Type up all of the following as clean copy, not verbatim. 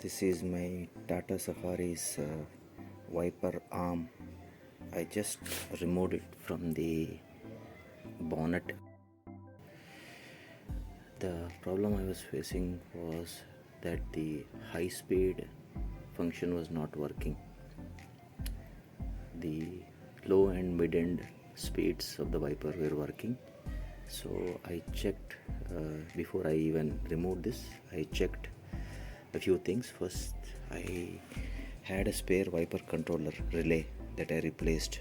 This is my Tata Safari's wiper arm. I just removed it from the bonnet. The problem I was facing was that the high speed function was not working. The low and mid end speeds of the wiper were working. So I checked before I even removed this. I checked a few things. First, I had a spare wiper controller relay that I replaced,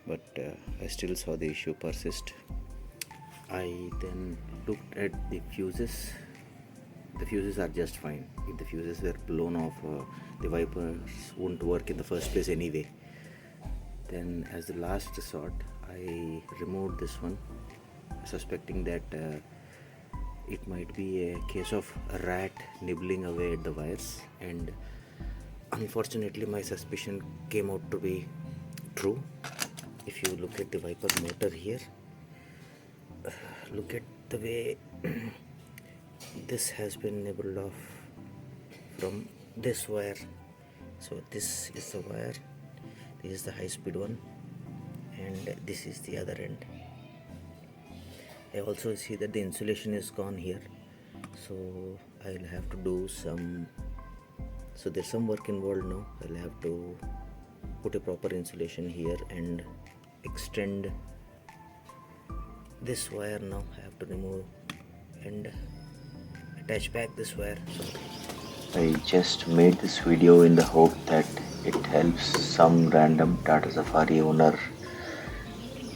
but I still saw the issue persist. I then looked at the fuses. The fuses are just fine. If the fuses were blown off, the wipers wouldn't work in the first place anyway. Then, as the last resort, I removed this one, suspecting that it might be a case of a rat nibbling away at the wires, and unfortunately my suspicion came out to be true. If you look at the wiper motor here, look at the way this has been nibbled off from this wire. So this is the wire, this is the high speed one, and this is the other end. I also see that the insulation is gone here, so I'll have to do so there's some work involved now. I'll have to put a proper insulation here and extend this wire. Now I have to remove and attach back this wire. I just made this video in the hope that it helps some random Tata Safari owner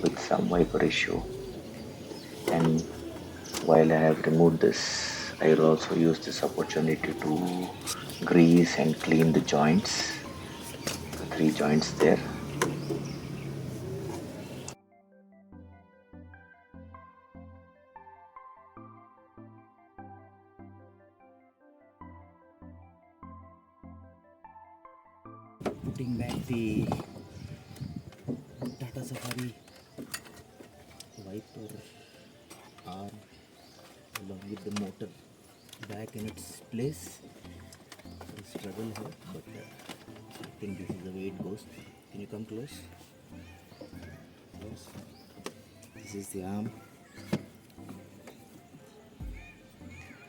with some wiper issue. And while I have removed this, I will also use this opportunity to grease and clean the joints, the 3 joints there. Putting back the Tata Safari wiper arm along with the motor back in its place. I struggle here, but I think this is the way it goes. Can you come close? Yes. This is the arm.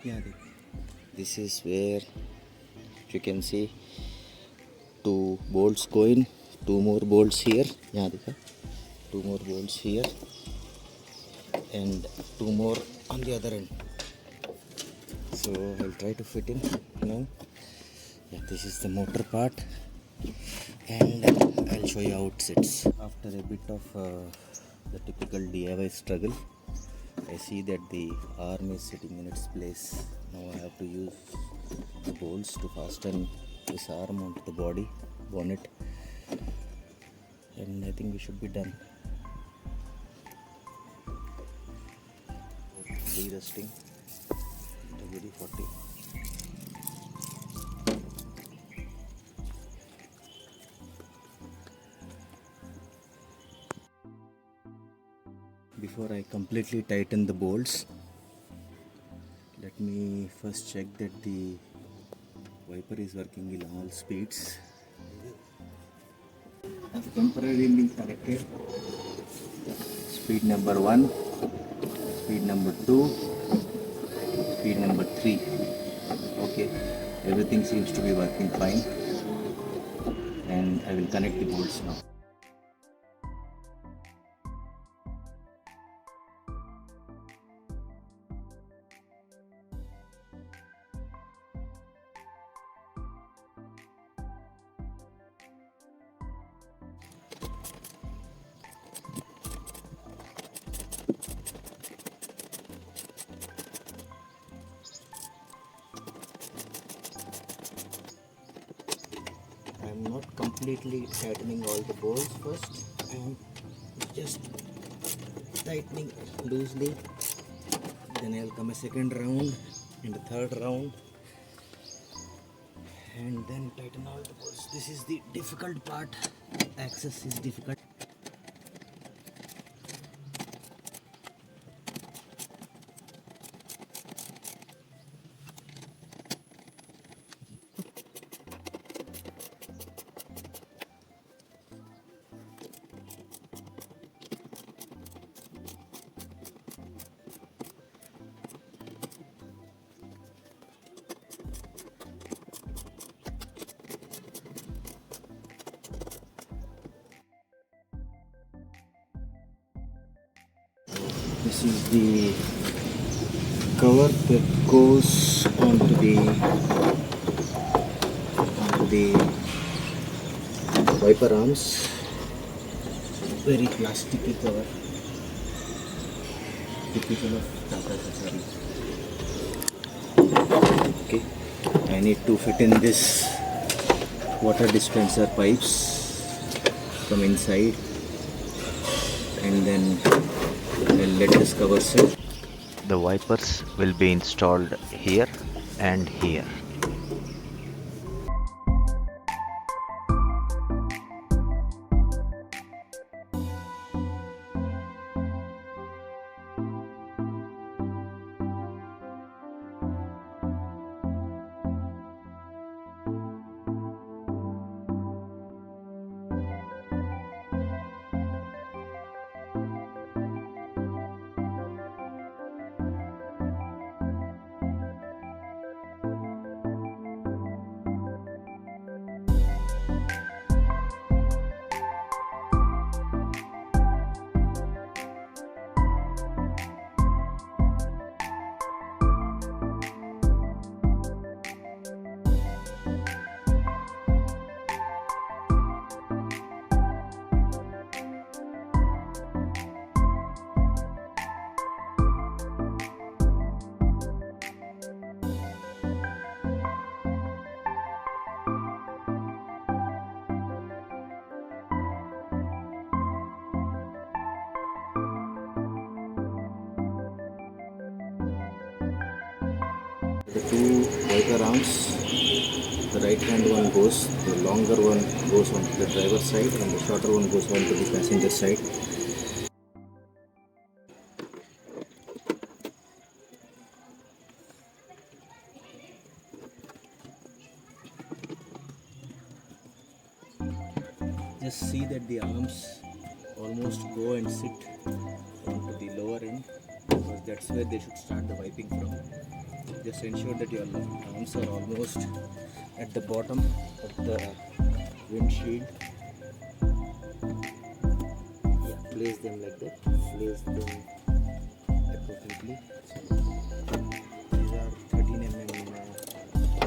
Yeah, this is where, if you can see, 2 bolts go in, 2 more bolts here. Yeah, 2 more bolts here, and 2 more on the other end. So I'll try to fit in now. Yeah, this is the motor part, and I'll show you how it sits. After a bit of the typical DIY struggle, I see that the arm is sitting in its place. Now I have to use the bolts to fasten this arm onto the bonnet, and I think we should be done. Re-rusting WD-40. Before I completely tighten the bolts, let me first check that the wiper is working in all speeds. I've temporarily connected speed number 1, speed number 2, speed number 3. Okay, everything seems to be working fine, and I will connect the bolts now. I'm not completely tightening all the bolts first. I'm just tightening loosely. Then I'll come a second round and a third round, and then tighten all the bolts. This is the difficult part. Access is difficult. This is the cover that goes onto the wiper arms. Very plasticky cover, typical of Tata Safari. Okay, I need to fit in this water dispenser pipes from inside, and then I'll let this cover sit. The wipers will be installed here and here. The two wiper arms, the right hand one goes, the longer one goes onto the driver's side and the shorter one goes onto the passenger side. Just see that the arms almost go and sit onto the lower end, because that's where they should start the wiping from. Just ensure that your arms are almost at the bottom of the windshield. Yeah, place them like that. Place them appropriately. So, these are 13 mm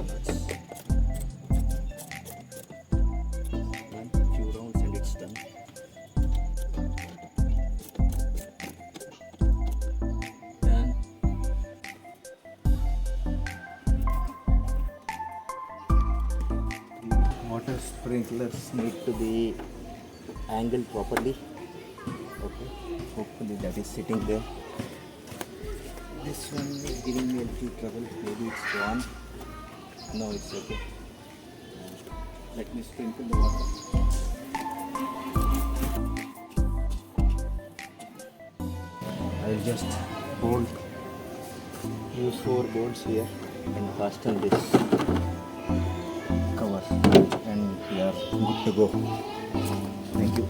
nuts. One few rounds and it's done. Water sprinklers need to be angled properly. Okay, hopefully that is sitting there. This one is giving me a little trouble. Maybe it's gone. No, it's okay. Let me sprinkle the water. I'll just use 4 bolts here and fasten this cover, and we are good to go. Thank you.